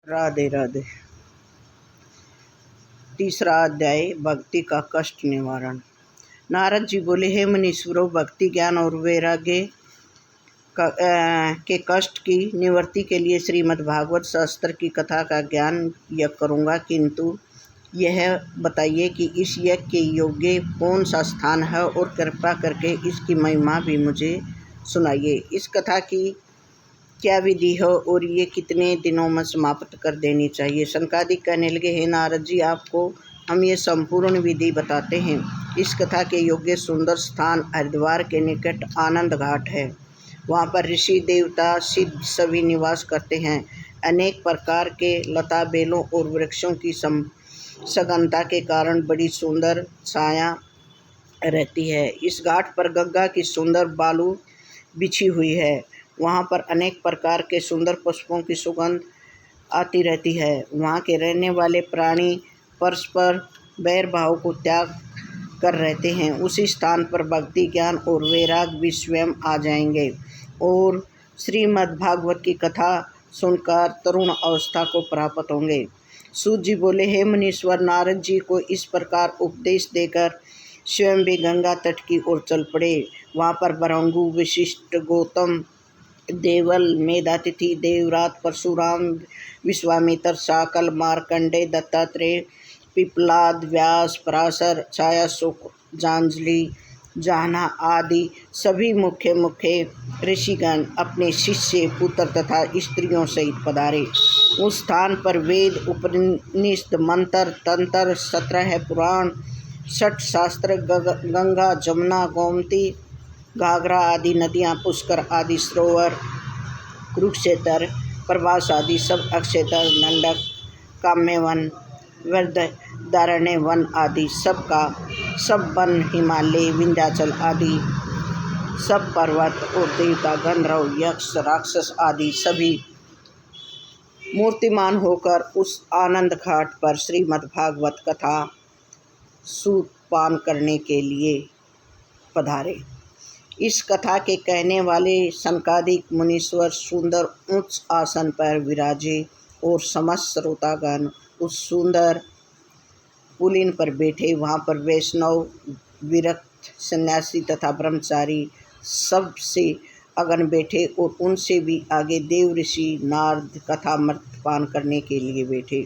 राधे राधे। तीसरा अध्याय, भक्ति का कष्ट निवारण। नारद जी बोले, हे मुनीश्वरों, भक्ति ज्ञान और वैराग्य के कष्ट की निवृत्ति के लिए श्रीमद् भागवत शास्त्र की कथा का ज्ञान यज्ञ करूँगा, किंतु यह बताइए कि इस यज्ञ के योग्य कौन सा स्थान है और कृपा करके इसकी महिमा भी मुझे सुनाइए। इस कथा की क्या विधि है और ये कितने दिनों में समाप्त कर देनी चाहिए। सनकादिक कहने लगे, हे नारद जी, आपको हम ये संपूर्ण विधि बताते हैं। इस कथा के योग्य सुंदर स्थान हरिद्वार के निकट आनंद घाट है। वहाँ पर ऋषि देवता सिद्ध सभी निवास करते हैं। अनेक प्रकार के लता बेलों और वृक्षों की सघनता के कारण बड़ी सुंदर छाया रहती है। इस घाट पर गंगा की सुंदर बालू बिछी हुई है। वहाँ पर अनेक प्रकार के सुंदर पुष्पों की सुगंध आती रहती है। वहाँ के रहने वाले प्राणी परस्पर बैर भाव को त्याग कर रहते हैं। उसी स्थान पर भक्ति ज्ञान और वैराग भी स्वयं आ जाएंगे और श्रीमद् भागवत की कथा सुनकर तरुण अवस्था को प्राप्त होंगे। सूत जी बोले, हे मुनीश्वर, नारद जी को इस प्रकार उपदेश देकर स्वयं भी गंगा तट की ओर चल पड़े। वहाँ पर बरंगु, वशिष्ठ, गौतम, देवल, मेधातिथि, देवरात, परशुराम, विश्वामित्र, शाकल, मार्कंडे, दत्तात्रेय, पिपलाद, व्यास, पराशर, छायासुख, जांजलि, जाहना आदि सभी मुख्य ऋषिगण अपने शिष्य, पुत्र तथा स्त्रियों सहित पधारे। उस स्थान पर वेद, उपनिषद, मंत्र, तंत्र, 17 पुराण, 6 शास्त्र, गंगा, जमुना, गोमती, घाघरा आदि नदियाँ, पुष्कर आदि सरोवर, कुरुक्षेत्र, प्रभास आदि सब अक्षेत्र, नंदक, काम्यवन, वृहदारण्य वन आदि सब वन, हिमालय, विंध्याचल आदि सब पर्वत और देवता, गंधर्व, यक्ष, राक्षस आदि सभी मूर्तिमान होकर उस आनंद घाट पर श्रीमद् भागवत कथा सूत पान करने के लिए पधारे। इस कथा के कहने वाले सनकादिक मुनीश्वर सुंदर उच्च आसन पर विराजे और समस्त श्रोतागण उस सुंदर पुलिन पर बैठे। वहाँ पर वैष्णव, विरक्त, सन्यासी तथा ब्रह्मचारी सब से अगन बैठे और उनसे भी आगे देव ऋषि नारद कथा मृत पान करने के लिए बैठे।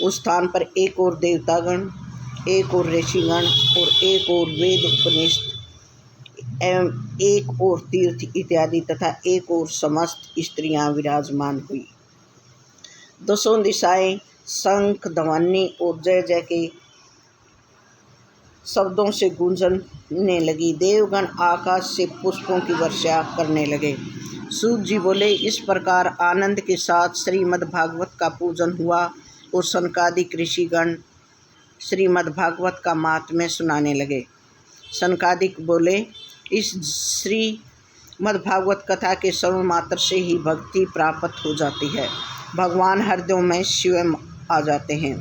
उस स्थान पर एक और देवतागण, एक और ऋषिगण और एक और वेद उपनिषद एवं एक और तीर्थ इत्यादि तथा एक और समस्त स्त्रियां विराजमान हुई। दसों दिशाएं शंख, ध्वनि और जय जय के शब्दों से गूंजने लगी। देवगण आकाश से पुष्पों की वर्षा करने लगे। सूत जी बोले, इस प्रकार आनंद के साथ श्रीमद् भागवत का पूजन हुआ और सनकादिक ऋषिगण श्रीमद् भागवत का महात्म्य सुनाने लगे। सनकादिक बोले, इस श्रीमद् भागवत कथा के श्रवण मात्र से ही भक्ति प्राप्त हो जाती है। भगवान हृदयों में स्वयं आ जाते हैं।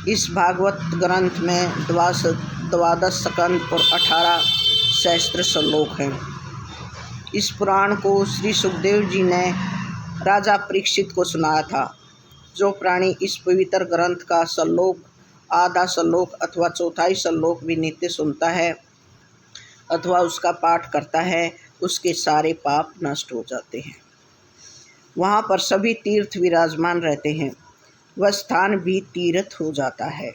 इस भागवत ग्रंथ में 12 स्कंद और 18 सहस्त्र श्लोक हैं। इस पुराण को श्री सुखदेव जी ने राजा परीक्षित को सुनाया था। जो प्राणी इस पवित्र ग्रंथ का श्लोक, आधा श्लोक अथवा चौथाई श्लोक भी नित्य सुनता है अथवा उसका पाठ करता है, उसके सारे पाप नष्ट हो जाते हैं। वहाँ पर सभी तीर्थ विराजमान रहते हैं। वह स्थान भी तीर्थ हो जाता है।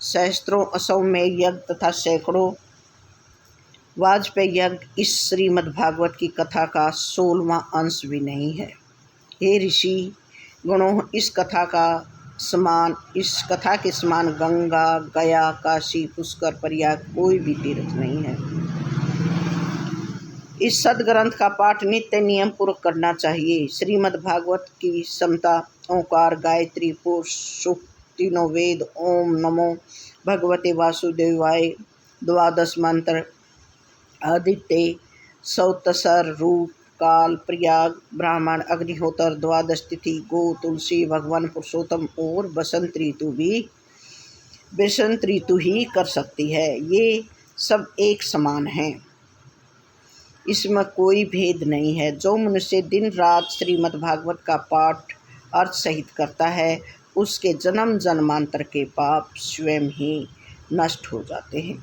सहस्त्रों अश्वमेध यज्ञ तथा सैकड़ों वाजपेयी यज्ञ इस श्रीमद् भागवत की कथा का 16वां अंश भी नहीं है। हे ऋषि गणों, इस कथा के समान गंगा, गया, काशी, पुष्कर, प्रयाग कोई भी तीर्थ नहीं है। इस सदग्रंथ का पाठ नित्य नियम पूर्वक करना चाहिए। श्रीमद् भागवत की समता ओंकार, गायत्री, पुरुष सूक्त, तीनों वेद, ओम नमो भगवते वासुदेवाय, 12 मंत्र, आदित्य, सौतसर, रूप, काल, प्रयाग, ब्राह्मण, अग्निहोत्र, 12 तिथि, गो, तुलसी, भगवान पुरुषोत्तम और बसंत ऋतु ही कर सकती है। ये सब एक समान हैं, इसमें कोई भेद नहीं है। जो मनुष्य दिन रात श्रीमद् भागवत का पाठ अर्थ सहित करता है, उसके जन्म जन्मांतर के पाप स्वयं ही नष्ट हो जाते हैं।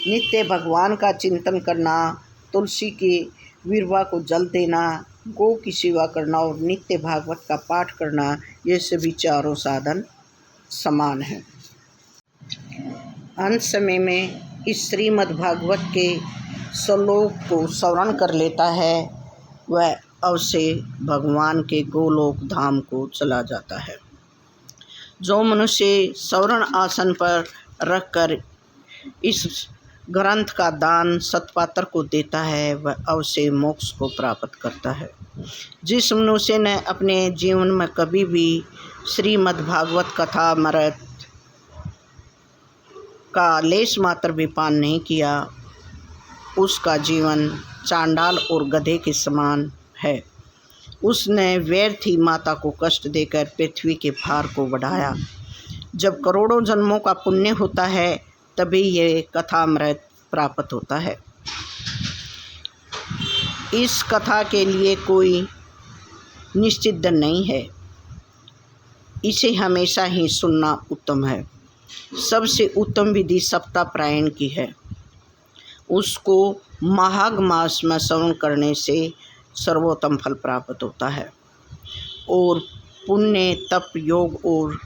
नित्य भगवान का चिंतन करना, तुलसी के विरवा को जल देना, गौ की सेवा करना और नित्य भागवत का पाठ करना, ये सभी चारों साधन समान हैं। अंत समय में इस श्रीमद् भागवत के श्लोक को श्रवण कर लेता है, वह अवश्य भगवान के गोलोक धाम को चला जाता है। जो मनुष्य श्रवण आसन पर रखकर इस ग्रंथ का दान सत्पात्र को देता है, वह अवश्य मोक्ष को प्राप्त करता है। जिस मनुष्य ने अपने जीवन में कभी भी श्रीमद् भागवत कथा अमृत का लेश मात्र भी पान नहीं किया, उसका जीवन चांडाल और गधे के समान है। उसने व्यर्थ ही माता को कष्ट देकर पृथ्वी के भार को बढ़ाया। जब करोड़ों जन्मों का पुण्य होता है तभी ये कथामृत प्राप्त होता है। इस कथा के लिए कोई निश्चित दिन नहीं है, इसे हमेशा ही सुनना उत्तम है। सबसे उत्तम विधि सप्ताह की है। उसको माघ मास में श्रवण करने से सर्वोत्तम फल प्राप्त होता है और पुण्य, तप, योग और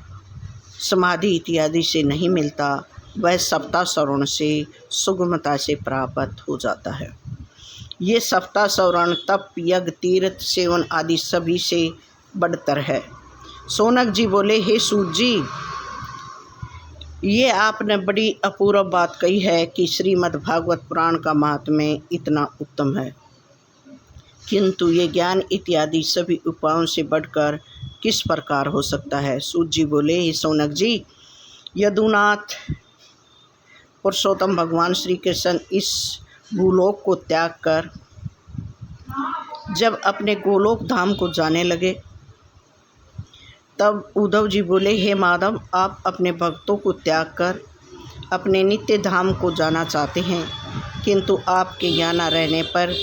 समाधि इत्यादि से नहीं मिलता, वह सप्ताह श्रवण से सुगमता से प्राप्त हो जाता है। ये सप्ताह श्रवण तप, यज्ञ, तीर्थ सेवन आदि सभी से बढ़तर है। शौनक जी बोले, हे सूत जी, ये आपने बड़ी अपूर्व बात कही है कि श्रीमद् भागवत पुराण का महात्म्य इतना उत्तम है, किंतु ये ज्ञान इत्यादि सभी उपायों से बढ़कर किस प्रकार हो सकता है। सूत जी बोले, हे शौनक जी, यदुनाथ पुरुषोत्तम भगवान श्री कृष्ण इस भूलोक को त्याग कर जब अपने गोलोक धाम को जाने लगे, तब उद्धव जी बोले, हे माधव, आप अपने भक्तों को त्याग कर अपने नित्य धाम को जाना चाहते हैं, किंतु आपके ज्ञान न रहने पर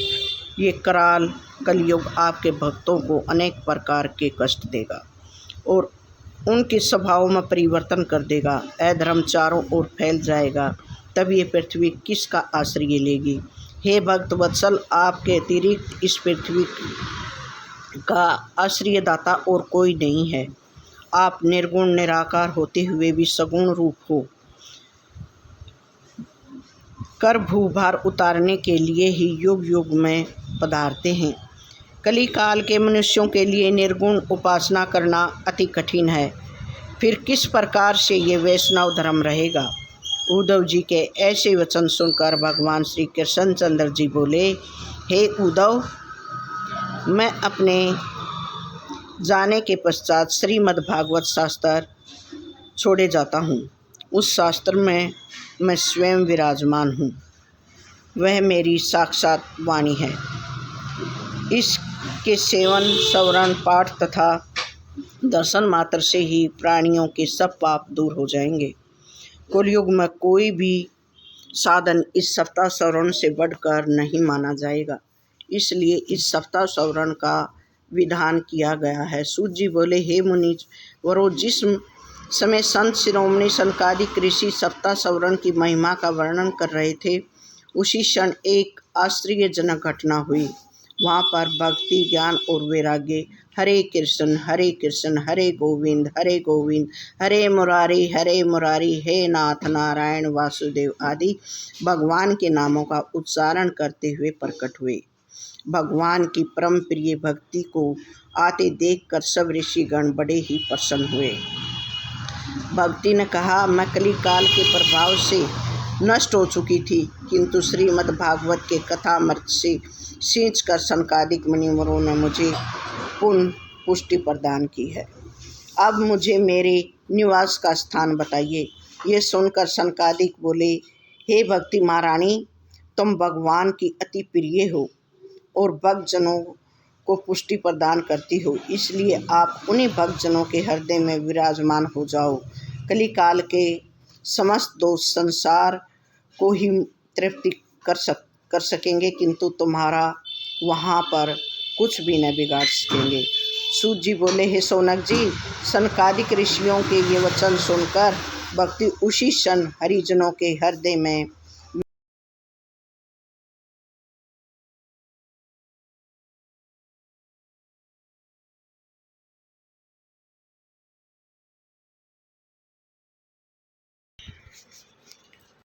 ये कराल कलयुग आपके भक्तों को अनेक प्रकार के कष्ट देगा और उनके स्वभाव में परिवर्तन कर देगा। अधर्म चारों ओर फैल जाएगा, तब ये पृथ्वी किसका आश्रय लेगी। हे भक्त वत्सल, आपके अतिरिक्त इस पृथ्वी का आश्रयदाता और कोई नहीं है। आप निर्गुण निराकार होते हुए भी सगुण रूप हो कर भूभार उतारने के लिए ही युग युग में पधारते हैं। कली काल के मनुष्यों के लिए निर्गुण उपासना करना अति कठिन है, फिर किस प्रकार से ये वैष्णव धर्म रहेगा। उद्धव जी के ऐसे वचन सुनकर भगवान श्री कृष्णचंद्र जी बोले, हे उद्धव, मैं अपने जाने के पश्चात श्रीमद् भागवत शास्त्र छोड़े जाता हूँ। उस शास्त्र में मैं स्वयं विराजमान हूँ, वह मेरी साक्षात वाणी है। इसके सेवन, श्रवण, पाठ तथा दर्शन मात्र से ही प्राणियों के सब पाप दूर हो जाएंगे। कलयुग में कोई भी साधन इस सप्ताह श्रवण से बढ़कर नहीं माना जाएगा, इसलिए इस सप्ताह श्रवण का विधान किया गया है। सूत जी बोले, हे मुनि वरो, जिस समय संत शिरोमणि सनकादिक ऋषि सप्ताह श्रवण की महिमा का वर्णन कर रहे थे, उसी क्षण एक आश्चर्यजनक घटना हुई। वहाँ पर भक्ति, ज्ञान और वैराग्य, हरे कृष्ण हरे गोविंद हरे मुरारी हे नाथ नारायण वासुदेव आदि भगवान के नामों का उच्चारण करते हुए प्रकट हुए। भगवान की परम प्रिय भक्ति को आते देखकर सब ऋषिगण बड़े ही प्रसन्न हुए। भक्ति ने कहा, मैं कली काल के प्रभाव से नष्ट हो चुकी थी, किंतु श्रीमद् भागवत के कथामृत से सींचकर सनकादिक मुनिवरों ने मुझे पुण्य पुष्टि प्रदान की है। अब मुझे मेरे निवास का स्थान बताइए। ये सुनकर सनकादिक बोले, हे भक्ति महारानी, तुम भगवान की अति प्रिय हो और भक्तजनों को पुष्टि प्रदान करती हो, इसलिए आप उन्हीं भक्तजनों के हृदय में विराजमान हो जाओ। कली काल के समस्त दोष संसार को ही तृप्ति कर सकेंगे, किंतु तुम्हारा वहाँ पर कुछ भी न बिगाड़ सकेंगे। सूत जी बोले, हे सोनक जी, सनकादिक ऋषियों के ये वचन सुनकर भक्ति उसी क्षण हरिजनों के हृदय में